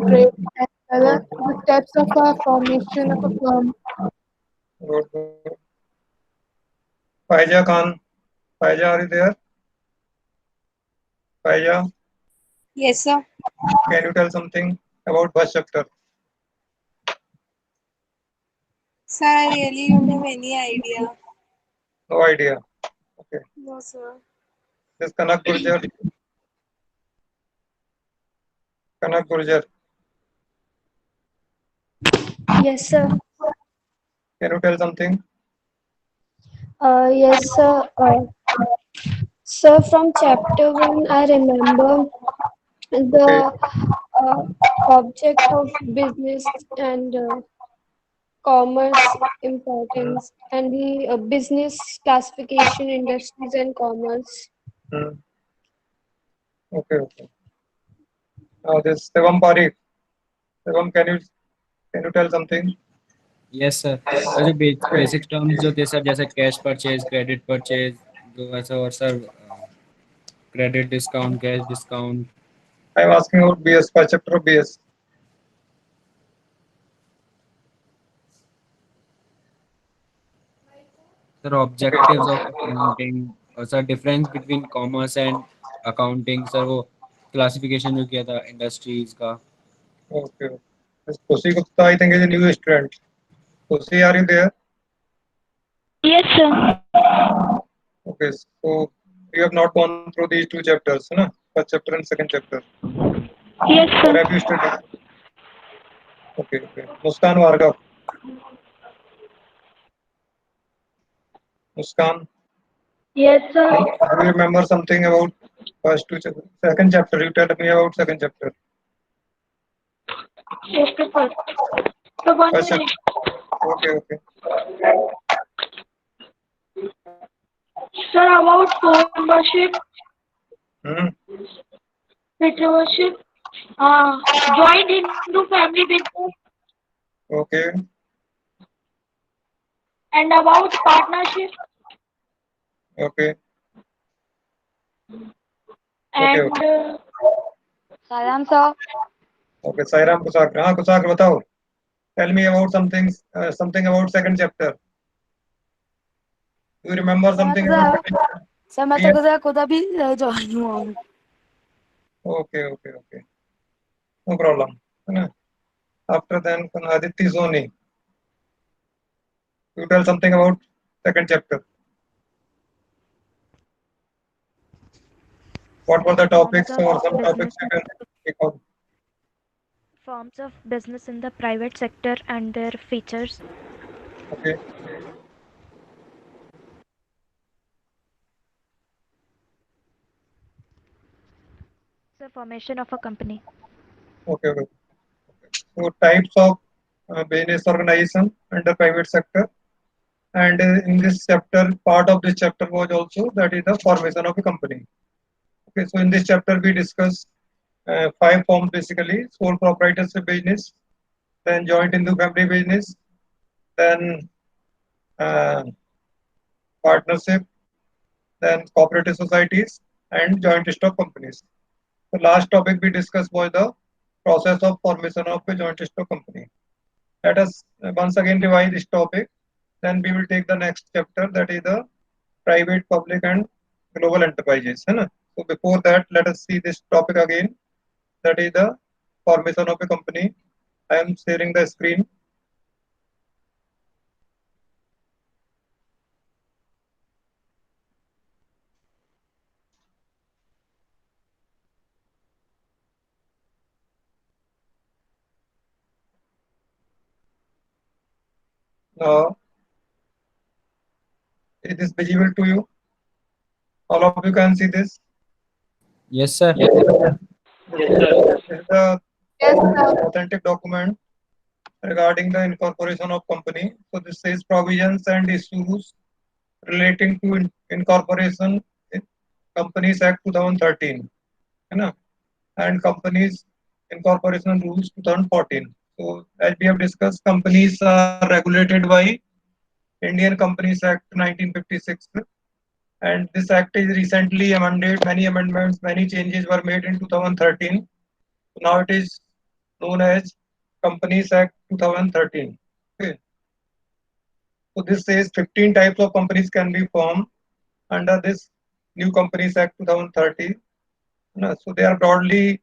trade, and the steps of a formation of a firm. Good, good. Faiza Khan. Faiza, are you there? Faiza, Yes, sir. can you tell something about bus chapter? Sir, I really don't have any idea. No idea. Okay. No, sir. This Kanak Gurjar. Kanak Gurjar. Yes, sir. Can you tell something? Yes, sir. So from chapter one, I remember Okay. the uh, object of business and commerce Hmm. importance and the business classification, industries and commerce. Hmm. Okay. Okay. Now this Shivam Parikh. Shivam, can you tell something? Yes sir sir जो basic terms जो थे sir जैसे cash purchase credit purchase जो ऐसा और sir credit discount cash discount I'm asking about BS, bus chapter of BS. Sir Okay. Objectives of accounting और sir difference between commerce and accounting sir वो classification जो किया था industries का Okay. This Kushi Gupta, I think, is a new student. Kushi, are you there? Yes, sir. Okay. So you have not gone through these two chapters, na? First chapter and second chapter. Yes, Or sir. have you studied? Okay. Okay. Muskan Varga. Muskan, Yes, do sir. you remember something about first two chapter? Second chapter? You tell me about second chapter. Okay, sir. So one First minute. chapter. Okay. Okay. Sir, about phone membership, Hmm. retrievership, joined into family business, Okay. and about partnership Okay. Okay. and Okay. Salam, sir. Okay. Sairam Kusakra. हाँ Kusakra बताओ. Tell me about something about second chapter. Do you remember something about second chapter? Sir मैं तो Yes. खुद अभी join हुआ हूँ Okay. Okay. Okay. No problem. है ना? After then, Aditi Soni. You tell something about second chapter. What were the Forms topics of or some business topics you can recall? forms of business in the private sector and their features. Okay. The formation of a company. Okay. Okay. So types of business organization under private sector. And in this chapter, part of this chapter was also that is the formation of a company. Okay, so in this chapter we discuss five forms basically: sole proprietorship business, then joint into family business, then uh, partnership, then cooperative societies, and joint stock companies. The last topic we discussed was the process of formation of a joint stock company. Let us once again revise this topic. Then we will take the next chapter, that is the private, public, and global enterprises. है ना? So before that, let us see this topic again. That is the formation of a company. I am sharing the screen. Now, is this visible to you? All of you can see this. Yes sir This is the Yes, sir. authentic document regarding the incorporation of company. So this says provisions and issues relating to incorporation in Companies Act 2013, है ना? And Companies Incorporation Rules 2014. So as we have discussed, companies are regulated by Indian Companies Act 1956, and this act is recently amended. Many amendments, many changes were made in 2013. Now it is known as Companies Act 2013. Okay. So this says 15 types of companies can be formed under this new Companies Act 2030. So they are broadly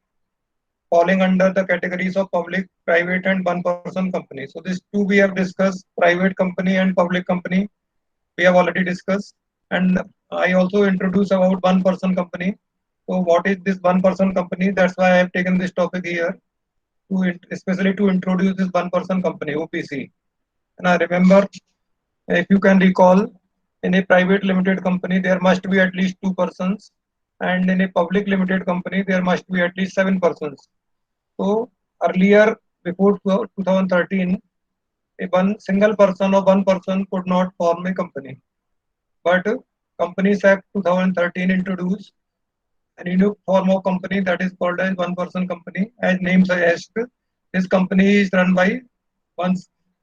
falling under the categories of public, private, and one-person company. So these two we have discussed: private company and public company. We have already discussed, and I also introduced about one-person company. So what is this one-person company? That's why I have taken this topic here especially to introduce this one-person company (OPC). And I remember, if you can recall, in a private limited company there must be at least 2 persons, and in a public limited company there must be at least 7 persons. So earlier, before 2013, a one single person or one person could not form a company. But Companies Act 2013 introduced a new form of company that is called as one-person company. As name suggests, this company is run by one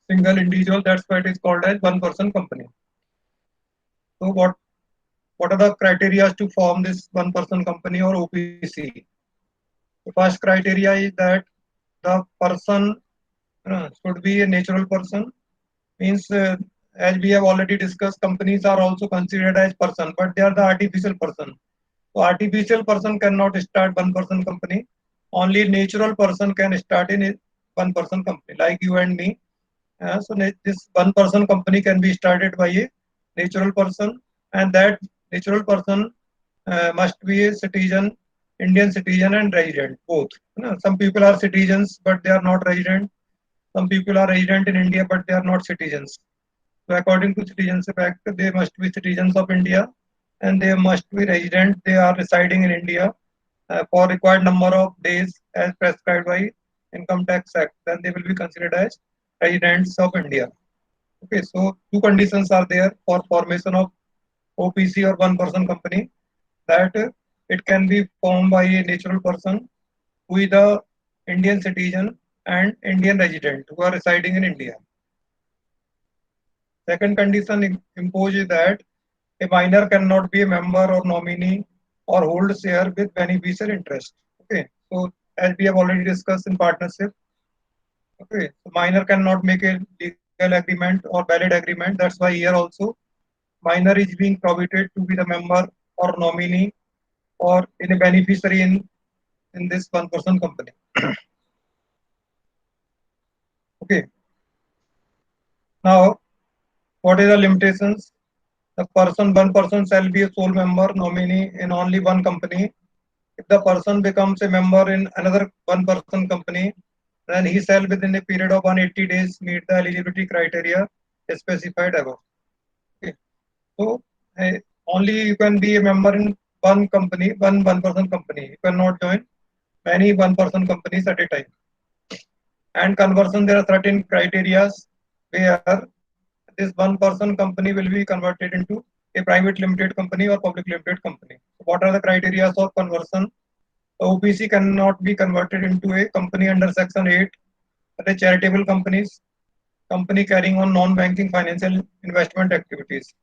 single individual. That's why it is called as one-person company. So what are the criteria to form this one-person company or OPC? The first criteria is that the person should be a natural person. Means as we have already discussed, companies are also considered as person, but they are the artificial person. So artificial person cannot start one person company. Only natural person can start in a one person company, like you and me. This one person company can be started by a natural person, and that natural person must be a citizen, Indian citizen and resident both. Some people are citizens but they are not resident. Some people are resident in India but they are not citizens. So according to Citizenship Act, they must be citizens of India and they must be resident. They are residing in India for required number of days as prescribed by Income Tax Act. Then they will be considered as residents of India. Okay, so two conditions are there for formation of OPC or one person company, that it can be formed by a natural person who is the Indian citizen and Indian resident who are residing in India. Second condition imposed is that a minor cannot be a member or nominee or hold share with beneficial interest. Okay, so as we have already discussed in partnership, okay, so minor cannot make a legal agreement or valid agreement. That's why here also minor is being prohibited to be the member or nominee or in a beneficiary in this one person company. Okay. Now, what is the limitations? One person shall be a sole member nominee in only one company. If the person becomes a member in another one person company, then he shall within a period of 180 days meet the eligibility criteria specified above. Okay. So only you can be a member in one company, one person company. You cannot join many one person companies at a time. And conversion, there are certain criteria where this one person company will be converted into a private limited company or public limited company. So what are the criteria of conversion? The OPC cannot be converted into a company under Section 8, the charitable companies, company carrying on non-banking financial investment activities.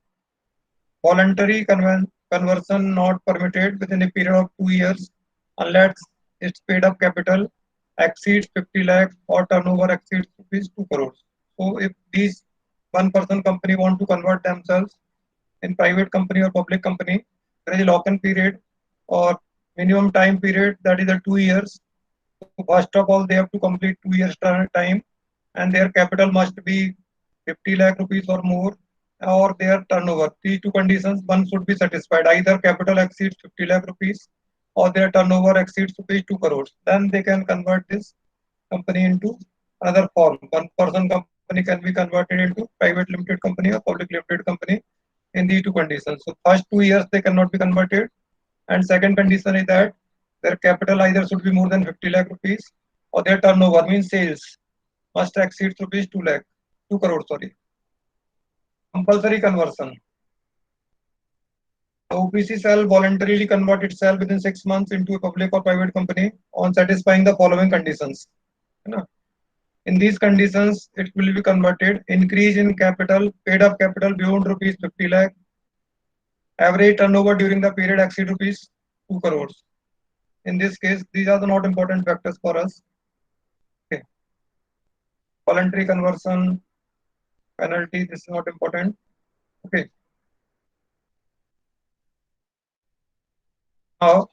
Voluntary conversion not permitted within a period of 2 years unless its paid up capital exceeds 50 lakh or turnover exceeds rupees 2 crores. So if these one person company want to convert themselves in private company or public company, there is a lock-in period or minimum time period, that is the 2 years. So first of all, they have to complete 2 years time and their capital must be 50 lakh rupees or more, or their turnover. These two conditions, one should be satisfied. Either capital exceeds 50 lakh rupees or their turnover exceeds rupees 2 crores. Then they can convert this company into another form. One person company can be converted into private limited company or public limited company in these two conditions. So first 2 years they cannot be converted. And second condition is that their capital either should be more than 50 lakh rupees or their turnover means sales must exceed rupees 2 lakh, 2 crore, sorry. Compulsory conversion. The OPC shall voluntarily convert itself within 6 months into a public or private company on satisfying the following conditions. In these conditions, it will be converted: increase in capital, paid up capital beyond rupees 50 lakh, average turnover during the period exceed rupees 2 crores. In this case, these are the not important factors for us. voluntary conversion, penalty, this is not important. Okay. Now,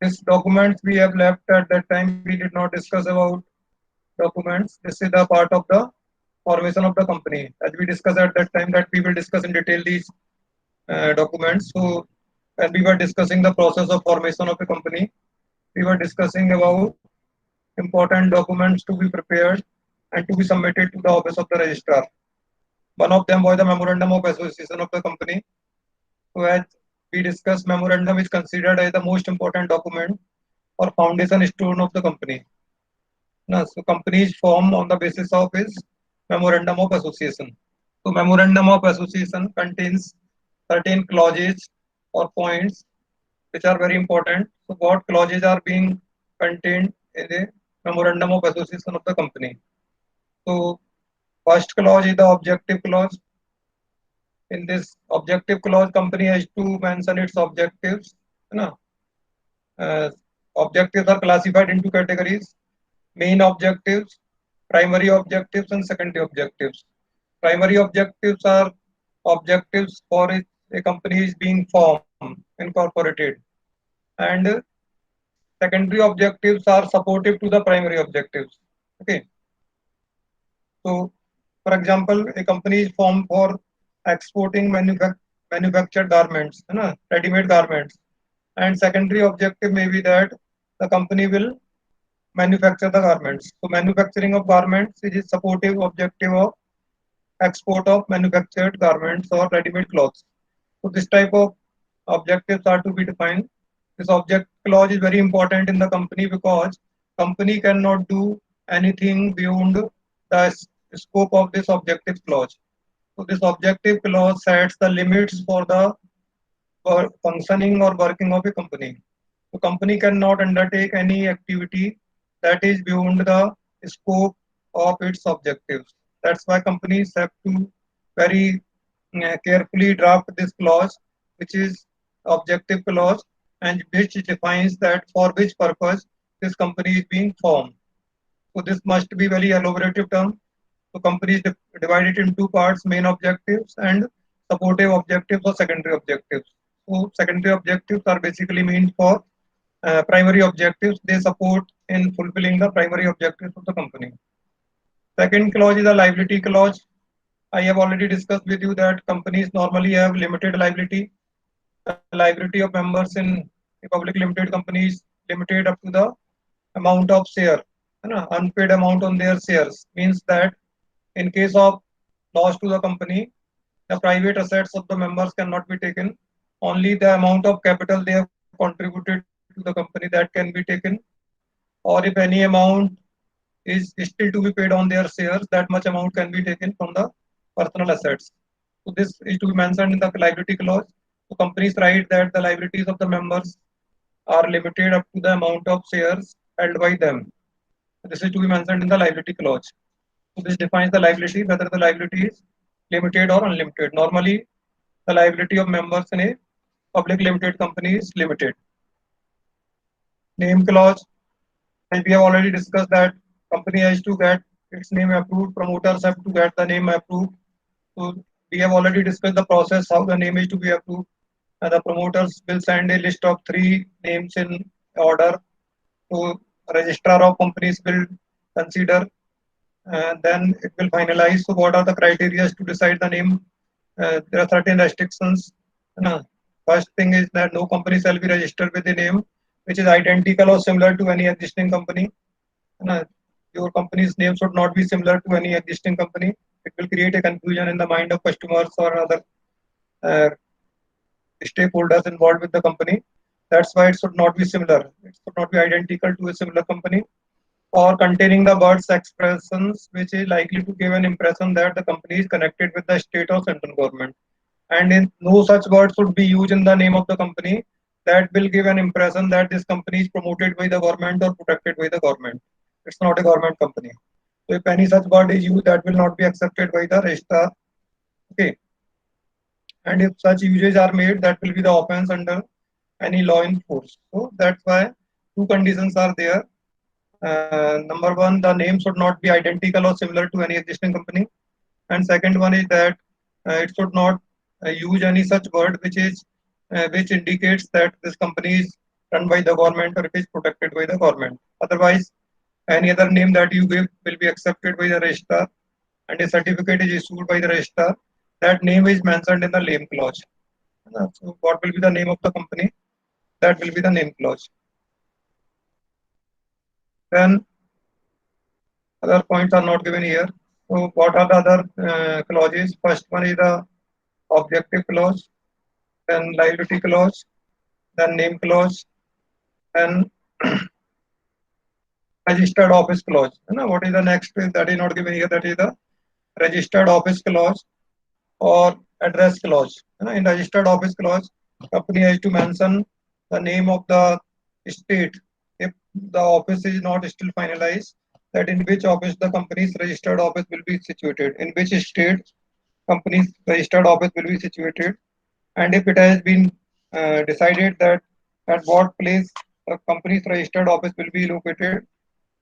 this documents we have left at that time, we did not discuss about documents. This is the part of the formation of the company. As we discussed at that time that we will discuss in detail these documents. So when we were discussing the process of formation of a company, we were discussing about important documents to be prepared and to be submitted to the office of the registrar. One of them was the memorandum of association of the company. So as we discussed, memorandum is considered as the most important document or foundation stone of the company. Now, so companies form on the basis of its memorandum of association. So memorandum of association contains certain clauses or points which are very important. So what clauses are being contained in the memorandum of association of the company? So first clause is the objective clause. In this objective clause, company has to mention its objectives. No? Objectives are classified into categories: main objectives, primary objectives, and secondary objectives. Primary objectives are objectives for which a company is being formed, incorporated, and secondary objectives are supportive to the primary objectives. Okay. So, for example, a company is formed for exporting manufactured garments, ready-made garments, and secondary objective may be that the company will manufacture the garments. So, manufacturing of garments is a supportive objective of export of manufactured garments or ready-made clothes. So, this type of objectives are to be defined. This object clause is very important in the company because company cannot do anything beyond the scope of this objective clause. So this objective clause sets the limits for the functioning or working of a company. The company cannot undertake any activity that is beyond the scope of its objectives. That's why companies have to very carefully draft this clause, which is objective clause, and which defines that for which purpose this company is being formed. So this must be very elaborative term. So companies divide it in two parts: main objectives and supportive objectives or secondary objectives. So secondary objectives are basically meant for primary objectives. They support in fulfilling the primary objectives of the company. Second clause is a liability clause. I have already discussed with you that companies normally have limited liability. The liability of members in a public limited company is limited up to the amount of share, unpaid amount on their shares. Means that in case of loss to the company, the private assets of the members cannot be taken. Only the amount of capital they have contributed to the company that can be taken, or if any amount is still to be paid on their shares, that much amount can be taken from the personal assets. So this is to be mentioned in the liability clause. So companies write that the liabilities of the members are limited up to the amount of shares held by them. So this is to be mentioned in the liability clause. So this defines the liability, whether the liability is limited or unlimited. Normally, the liability of members in a public limited company is limited. Name clause, as we have already discussed that company has to get its name approved, promoters have to get the name approved. So we have already discussed the process, how the name is to be approved. And the promoters will send a list of 3 names in order. So registrar of companies will consider, and then it will finalize. So what are the criteria to decide the name? There are certain restrictions. First thing is that no company shall be registered with a name which is identical or similar to any existing company. Your company's name should not be similar to any existing company. It will create a confusion in the mind of customers or other stakeholders involved with the company. That's why it should not be similar. It should not be identical to a similar company, or containing the words expressions which is likely to give an impression that the company is connected with the state or central government. And in no such words should be used in the name of the company that will give an impression that this company is promoted by the government or protected by the government. It's not a government company. So if any such word is used, that will not be accepted by the registrar. Okay. And if such usages are made, that will be the offense under any law in force. So that's why two conditions are there. Number one, the name should not be identical or similar to any existing company. And second one is that it should not use any such word which indicates that this company is run by the government or it is protected by the government. Otherwise, any other name that you give will be accepted by the registrar, and a certificate is issued by the registrar. That name is mentioned in the name clause. So what will be the name of the company? That will be the name clause. Then other points are not given here. So what are the other clauses? First one is the objective clause, then liability clause, then name clause, then registered office clause. What is the next? That is not given here. That is the registered office clause or address clause. In registered office clause, company has to mention the name of the state if the office is not still finalized, that in which office the company's registered office will be situated, in which state company's registered office will be situated, and if it has been decided that at what place the company's registered office will be located,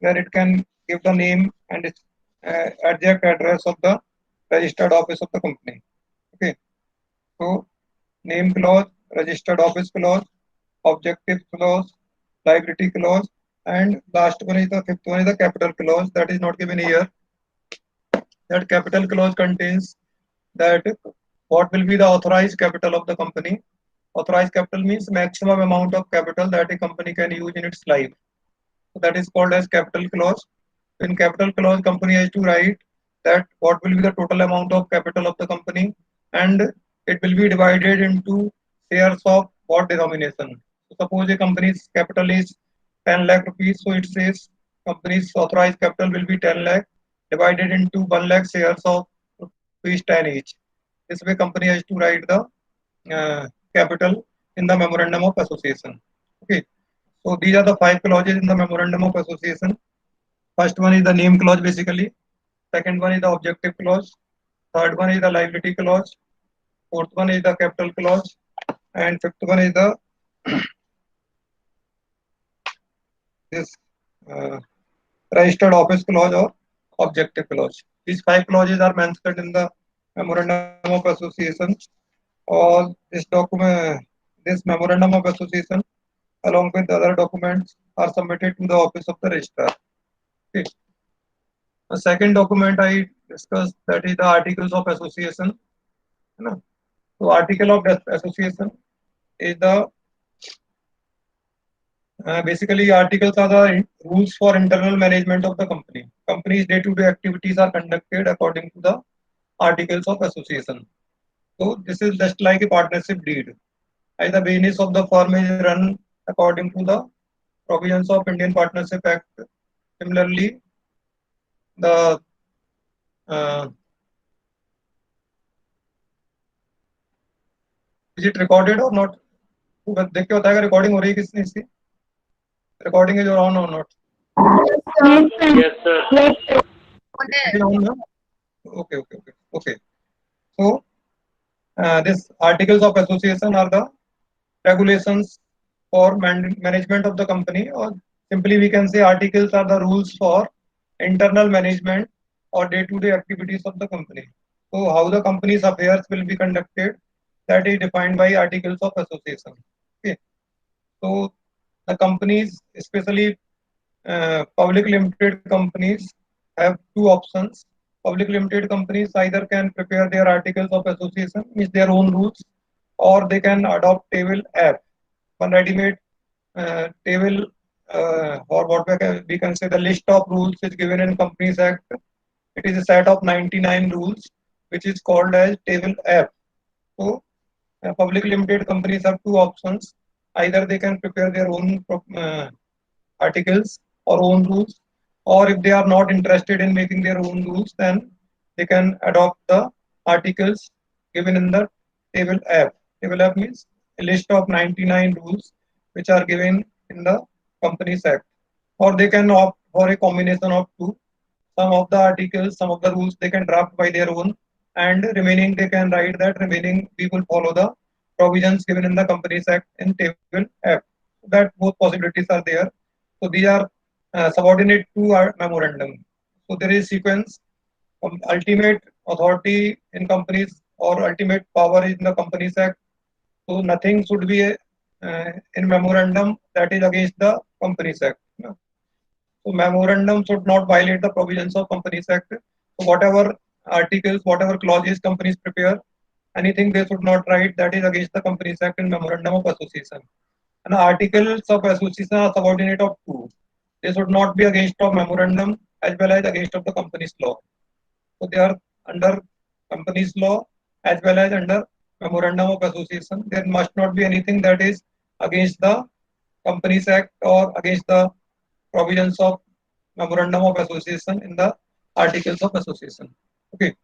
then it can give the name and its exact address of the registered office of the company. Okay, so name clause, registered office clause, objective clause, liability clause, and last one is the fifth one is the capital clause. That is not given here. That capital clause contains that what will be the authorized capital of the company. Authorized capital means maximum amount of capital that a company can use in its life. So that is called as capital clause. In capital clause, company has to write that what will be the total amount of capital of the company, and it will be divided into shares of what denomination. So suppose a company's capital is 10 lakh rupees, so it says company's authorized capital will be 10 lakh divided into 1 lakh shares of rupees 10 each. This way company has to write the capital in the memorandum of association. Okay, so these are the 5 clauses in the memorandum of association. First one is the name clause basically. Second one is the objective clause. Third one is the liability clause. Fourth one is the capital clause. And fifth one is the this registered office clause or objective clause. These 5 clauses are mentioned in the memorandum of association. All this document, this memorandum of association, along with the other documents, are submitted to the office of the registrar. Okay. The second document I discussed, that is the articles of association. So article of association is the basically articles are the rules for internal management of the company. Company's day-to-day activities are conducted according to the articles of association. So this is just like a partnership deed. As the business of the firm is run according to the provisions of Indian Partnership Act. Similarly, the is it recorded or not? देख के बताएगा recording हो रही है किसने इसकी? Recording is on or not? Yes, sir. It is on, no? Okay. So this articles of association are the regulations for management of the company, or simply we can say articles are the rules for internal management or day-to-day activities of the company. So how the company's affairs will be conducted, that is defined by articles of association. Okay. So the companies, especially public limited companies, have 2 options. Public limited companies either can prepare their articles of association, means their own rules, or they can adopt table app, one ready-made table, or what we can say the list of rules is given in Companies Act. It is a set of 99 rules, which is called as table app. So public limited companies have 2 options. Either they can prepare their own articles or own rules, or if they are not interested in making their own rules, then they can adopt the articles given in the table app. Table app means a list of 99 rules which are given in the Companies Act, or they can opt for a combination of 2. some of the articles, some of the rules they can draft by their own, and remaining they can write that remaining we will follow the provisions given in the Companies Act in table F. That both possibilities are there. So these are subordinate to our memorandum. So there is sequence. Ultimate authority in companies or ultimate power in the Companies Act. So nothing should be in memorandum that is against the Companies Act. So memorandum should not violate the provisions of Companies Act. So whatever articles, whatever clauses companies prepare, anything they should not write that is against the Companies Act in memorandum of association. And articles of association are subordinate of two. They should not be against of memorandum as well as against of the company's law. So they are under company's law as well as under memorandum of association. There must not be anything that is against the Companies Act or against the provisions of memorandum of association in the articles of association. Okay.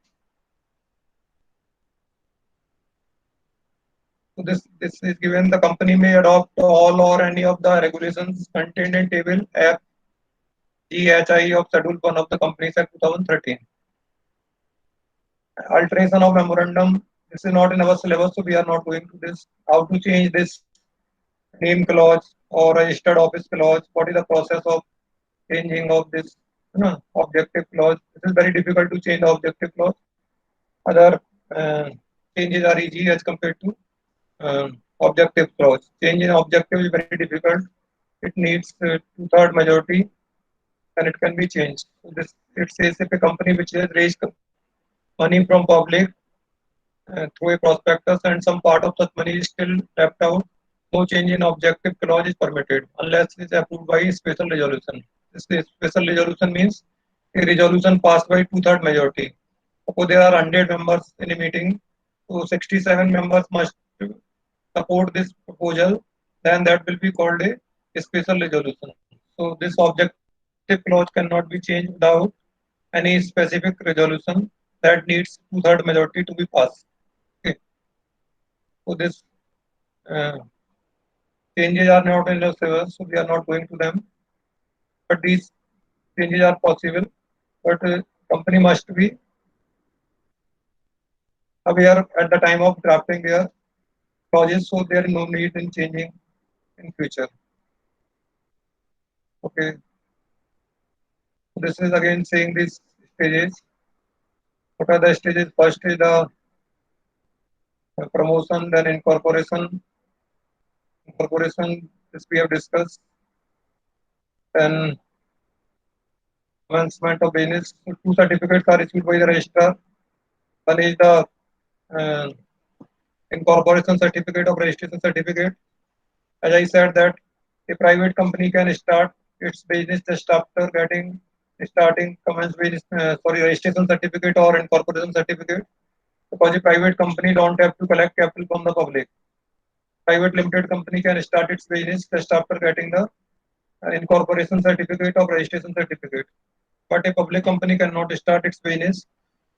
So this is given the company may adopt all or any of the regulations contained in table F GHI of Schedule 1 of the Companies Act 2013. Alteration of memorandum. This is not in our syllabus, so we are not going to this. How to change this name clause or registered office clause? What is the process of changing of this objective clause? This is very difficult to change the objective clause. Other changes are easy as compared to objective clause. Change in objective is very difficult. It needs two-third majority and it can be changed. So this it says if a company which has raised money from public through a prospectus and some part of such money is still left out, no change in objective clause is permitted unless it is approved by special resolution. This special resolution means a resolution passed by two-third majority. Suppose there are 100 members in a meeting, so 67 members must support this proposal, then that will be called a special resolution. So this objective clause cannot be changed without any specific resolution that needs two-third majority to be passed. Okay. So this changes are not in the syllabus, so we are not going to them. But these changes are possible. But company must be aware at the time of drafting their clauses, so there is no need in changing in future. Okay. So this is again saying these stages. What are the stages? First is the promotion, then incorporation. Incorporation, this we have discussed. Then commencement of business. So two certificates are issued by the registrar. One is the incorporation certificate of registration certificate. As I said that a private company can start its business just after starting commence business, registration certificate or incorporation certificate, because a private company don't have to collect capital from the public. Private limited company can start its business just after getting the incorporation certificate or registration certificate. But a public company cannot start its business.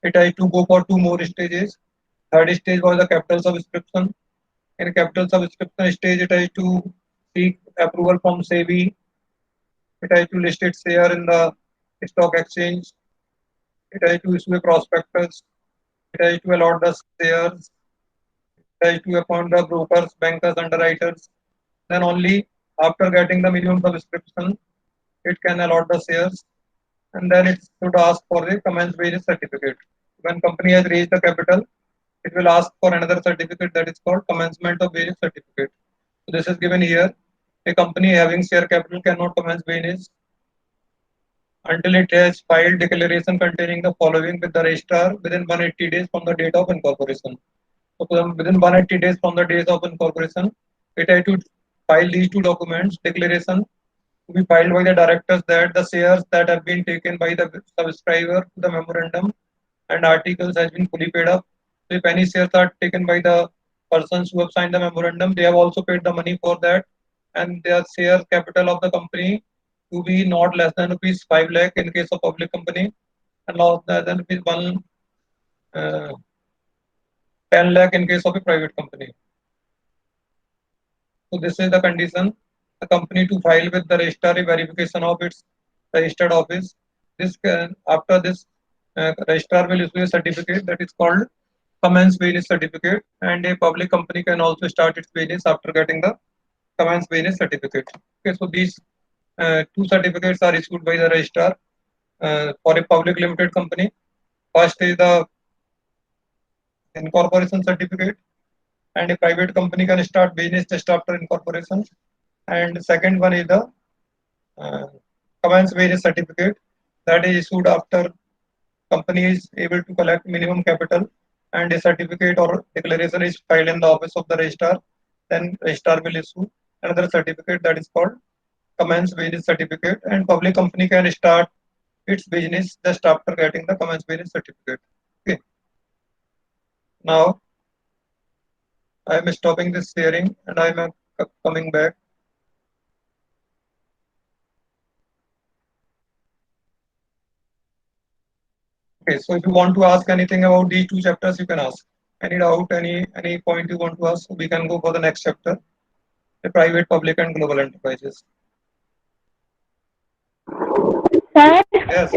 It has to go for two more stages. Third stage was the capital subscription. In capital subscription stage, it has to seek approval from SEBI. It has to list its share in the stock exchange. It has to issue a prospectus. It has to allot the shares. It has to appoint the brokers, bankers, underwriters. Then only after getting the minimum subscription, it can allot the shares. And then it should ask for the commence business certificate. When company has raised the capital, it will ask for another certificate that is called commencement of business certificate. So this is given here. A company having share capital cannot commence business until it has filed declaration containing the following with the registrar within 180 days from the date of incorporation. So within 180 days from the date of incorporation, it has to file these two documents. Declaration to be filed by the directors that the shares that have been taken by the subscriber to the memorandum and articles has been fully paid up. So if any shares are taken by the persons who have signed the memorandum, they have also paid the money for that, and their share capital of the company to be not less than rupees 5 lakh in case of public company, and not less than rupees 10 lakh in case of a private company. So this is the condition. The company to file with the registrar a verification of its registered office this can, after this, registrar will issue a certificate that is called commence business certificate, and a public company can also start its business after getting the commence business certificate. Okay, so these two certificates are issued by the registrar for a public limited company. First is the incorporation certificate, and a private company can start business just after incorporation. And second one is the uh, commence business certificate that is issued after company is able to collect minimum capital, and a certificate or declaration is filed in the office of the registrar. Then registrar will issue another certificate that is called commence business certificate, and public company can start its business just after getting the commence business certificate. Okay. Now I am stopping this sharing and I am coming back. Okay, so if you want to ask anything about these two chapters, you can ask. Any doubt, any point you want to ask, we can go for the next chapter, the private, public, and global enterprises. Sir Yes,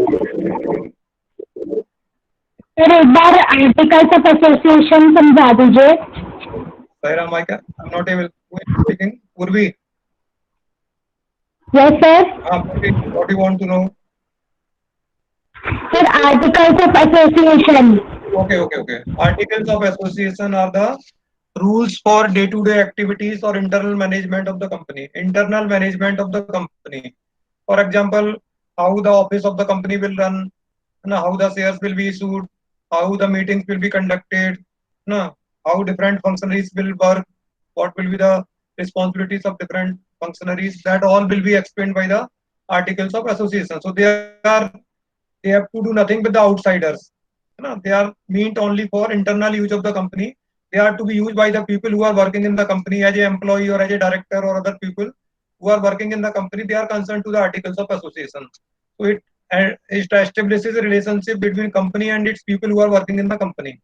sir एक बार articles of association समझा दीजिए. Saira, I'm not able. Who is speaking? Purvi. Yes sir. Purvi, what do you want to know? Sir articles of association. Okay. Articles of association are the rules for day-to-day activities or internal management of the company. Internal management of the company. For example, how the office of the company will run, how the shares will be issued, how the meetings will be conducted, how different functionaries will work, what will be the responsibilities of different functionaries. That all will be explained by the articles of association. So they have to do nothing with the outsiders. They are meant only for internal use of the company. They are to be used by the people who are working in the company as an employee or as a director or other people who are working in the company. They are concerned to the articles of association. So it establishes a relationship between company and its people who are working in the company.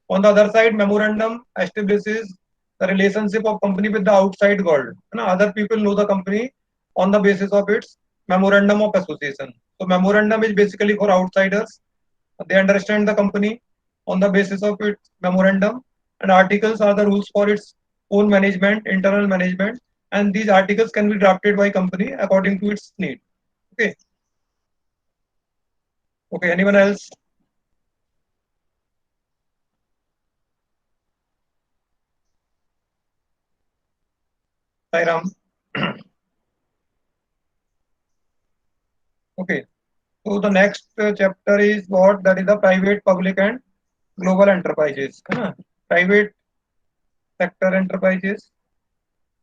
On the other side, memorandum establishes the relationship of company with the outside world. Other people know the company on the basis of its memorandum of association. So memorandum is basically for outsiders. They understand the company on the basis of its memorandum, and articles are the rules for its own management, internal management, and these articles can be drafted by company according to its need. Okay. Okay. Anyone else? Hi Ram. Okay. So the next chapter is what? That is the private, public, and global enterprises. Private sector enterprises,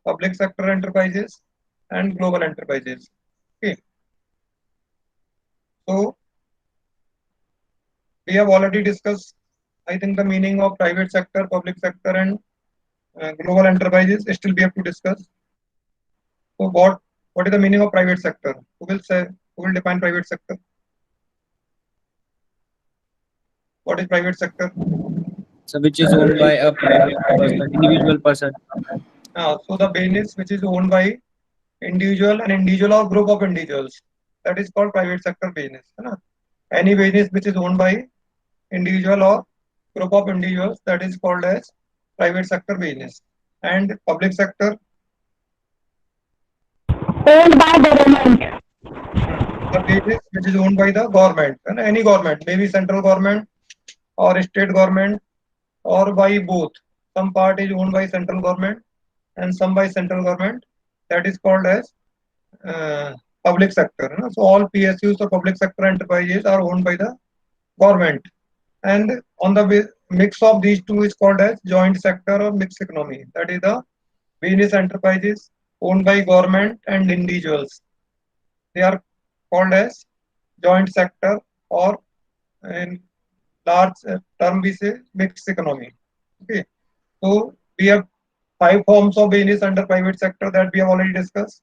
public sector enterprises, and global enterprises. Okay. So we have already discussed, I think, the meaning of private sector, public sector, and global enterprises. Still, we have to discuss. So what is the meaning of private sector? Who will say? Who will define private sector? What is private sector? So which is owned by a private person, individual person. So the business which is owned by individual or group of individuals, that is called private sector business. Any business which is owned by individual or group of individuals, that is called as private sector business. And public sector, owned by government. the business which is owned by the government, and any government, maybe central government or state government or by both. Some part is owned by central government and some by central government. That is called as public sector. So all PSUs or public sector enterprises are owned by the government, and on the mix of these two is called as joint sector or mixed economy. That is the business enterprises owned by government and individuals. They are called as joint sector, or in large term we say mixed economy. Okay. So we have 5 forms of business under private sector that we have already discussed.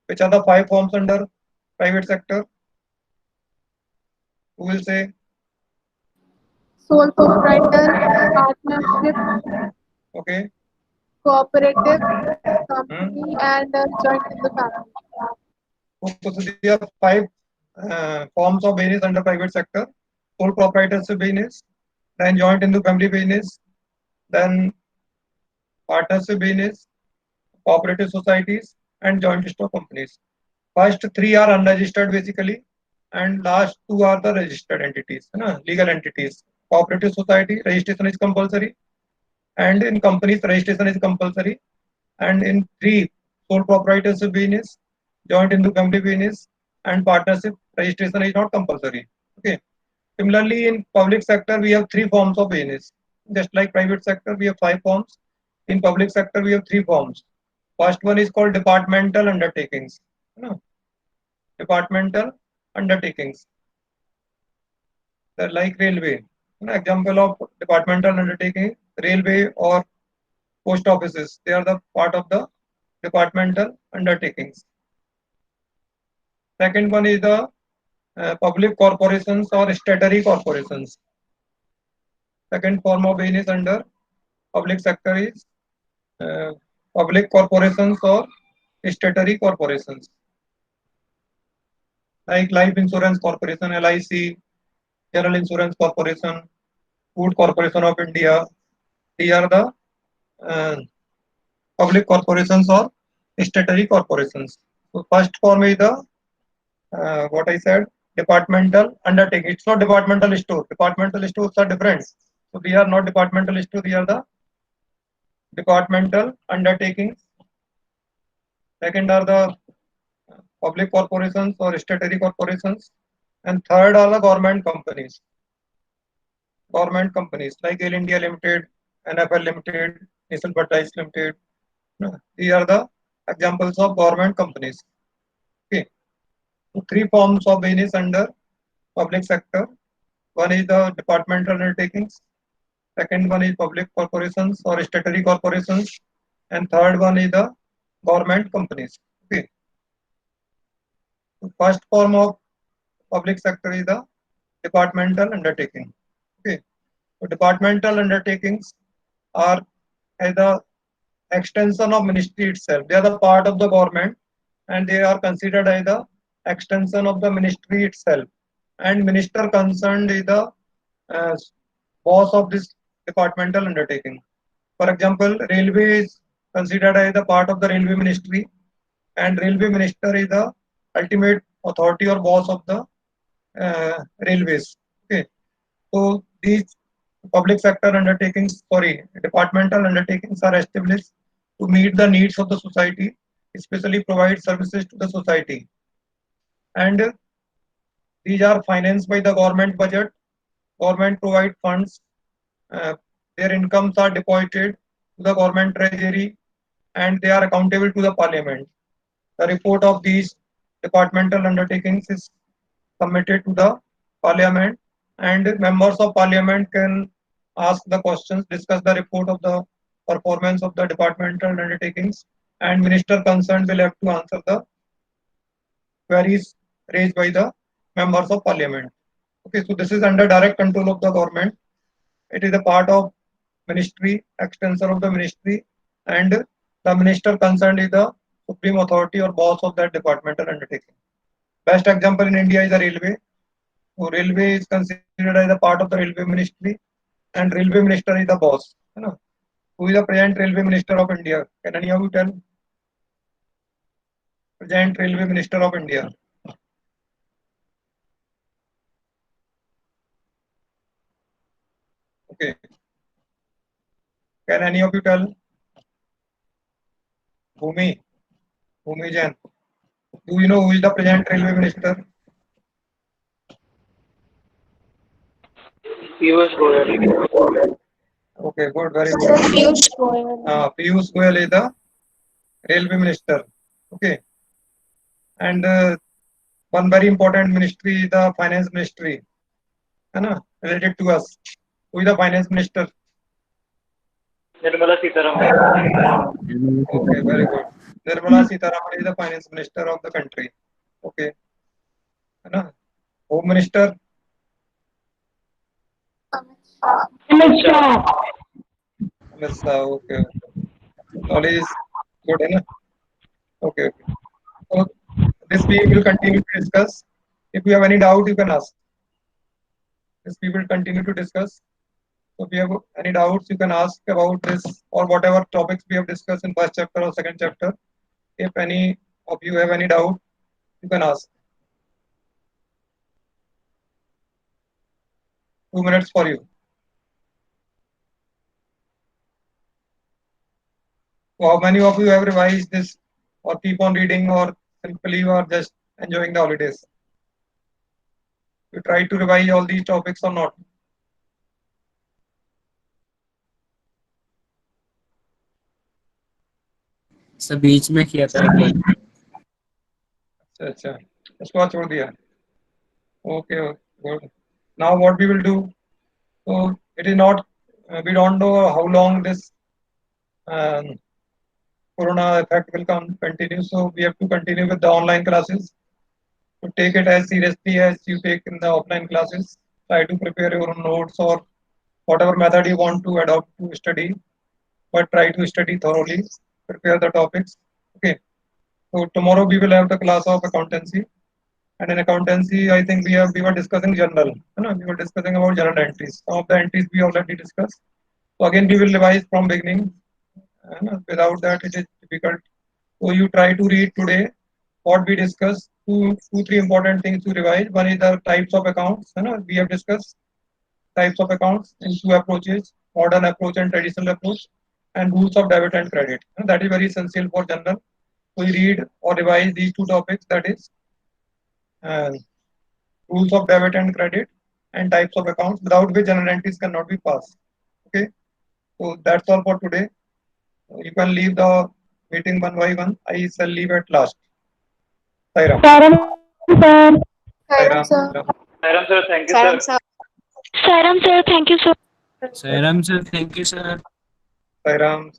Which are the 5 forms under private sector? Who will say? Sole proprietor, partnership, Okay. cooperative, company, and joint in the family. So there are 5 forms of business under private sector: sole proprietorship business, then joint into family business, then partnership business, cooperative societies, and joint stock companies. First three are unregistered basically, and last two are the registered entities, legal entities. Cooperative society registration is compulsory, and in companies registration is compulsory, and in three, sole proprietorship business, joint into family business, and partnership registration is not compulsory. Okay. Similarly, in public sector we have three forms of business. Just like private sector we have five forms. In public sector we have three forms. First one is called departmental undertakings. Departmental undertakings. They're like railway. Example of departmental undertaking: railway or post offices. They are the part of the departmental undertakings. Second one is the public corporations or statutory corporations. Second form of business under public sector is public corporations or statutory corporations, like Life Insurance Corporation (LIC), General Insurance Corporation, Food Corporation of India. These are the public corporations or statutory corporations. So first form is the what I said, departmental undertaking. It's not departmental store. Departmental stores are different. So these are not departmental store. These are the departmental undertakings. Second are the public corporations or statutory corporations, and third are the government companies. Government companies like Air India Limited, NFL Limited, National Fertilizer Limited. These are the examples of government companies. Okay. So three forms of business under public sector. One is the departmental undertakings. Second one is public corporations or statutory corporations, and third one is the government companies. Okay. So first form of public sector is the departmental undertaking. Okay. So departmental undertakings are the extension of ministry itself. They are the part of the government, and they are considered as the extension of the ministry itself. And minister concerned is the boss of this departmental undertaking. For example, railway is considered as the part of the railway ministry, and railway minister is the ultimate authority or boss of the railways. Okay. So these public sector undertakings, departmental undertakings are established to meet the needs of the society, especially provide services to the society. And these are financed by the government budget. Government provide funds. Their incomes are deposited to the government treasury, and they are accountable to the parliament. The report of these departmental undertakings is submitted to the parliament, and members of parliament can ask the questions, discuss the report of the performance of the departmental undertakings, and minister concerned will have to answer the queries raised by the members of parliament. Okay, so this is under direct control of the government. It is a part of ministry, extension of the ministry, and the minister concerned is the supreme authority or boss of that departmental undertaking. Best example in India is the railway. So railway is considered as a part of the railway ministry, and railway minister is the boss. Who is the present railway minister of India? Can any of you tell? Present railway minister of India. Okay. Can any of you tell? Bhumi Jain. Do you know who is the present railway minister? Piyush Goyal. Okay, good, very good. Piyush Goyal is the railway minister. Okay. And one very important ministry is the finance ministry. Related to us. Who is the finance minister? Nirmala Sitharaman. Okay, very good. Nirmala Sitharaman is the finance minister of the country. Okay. Home minister? Amit Shah. Amit Shah, okay. Knowledge is good, Okay. So this we will continue to discuss. If you have any doubt, you can ask. Yes, we will continue to discuss. So if you have any doubts, you can ask about this or whatever topics we have discussed in first chapter or second chapter. If any of you have any doubt, you can ask. 2 minutes for you. So how many of you have revised this or keep on reading or simply you are just enjoying the holidays? You try to revise all these topics or not? Sir बीच में किया था एक बार। अच्छा उसको बाद छोड़ दिया। Okay, good. Now what we will do? So it is not we don't know how long this corona effect will continue. So we have to continue with the online classes. To take it as seriously as you take in the offline classes. Try to prepare your notes or whatever method you want to adopt to study, but try to study thoroughly. Prepare the topics. Okay. So tomorrow we will have the class of accountancy. And in accountancy, I think we were discussing journal. We were discussing about journal entries. Some of the entries we already discussed. So again, we will revise from beginning. Without that, it is difficult. So you try to read today what we discussed. Two, three important things to revise. One is the types of accounts. We have discussed types of accounts in two approaches: modern approach and traditional approach, and rules of debit and credit. That is very essential for journal. So you read or revise these two topics. That is rules of debit and credit and types of accounts, without which journal entries cannot be passed. Okay, so that's all for today. You can leave the meeting one by one. I shall leave at last. Sairam. Sairam, Sairam, sir. Sairam sir, thank you Saram, sir. sir. Sairam sir, thank you so Sairam sir, thank you sir. Sairam.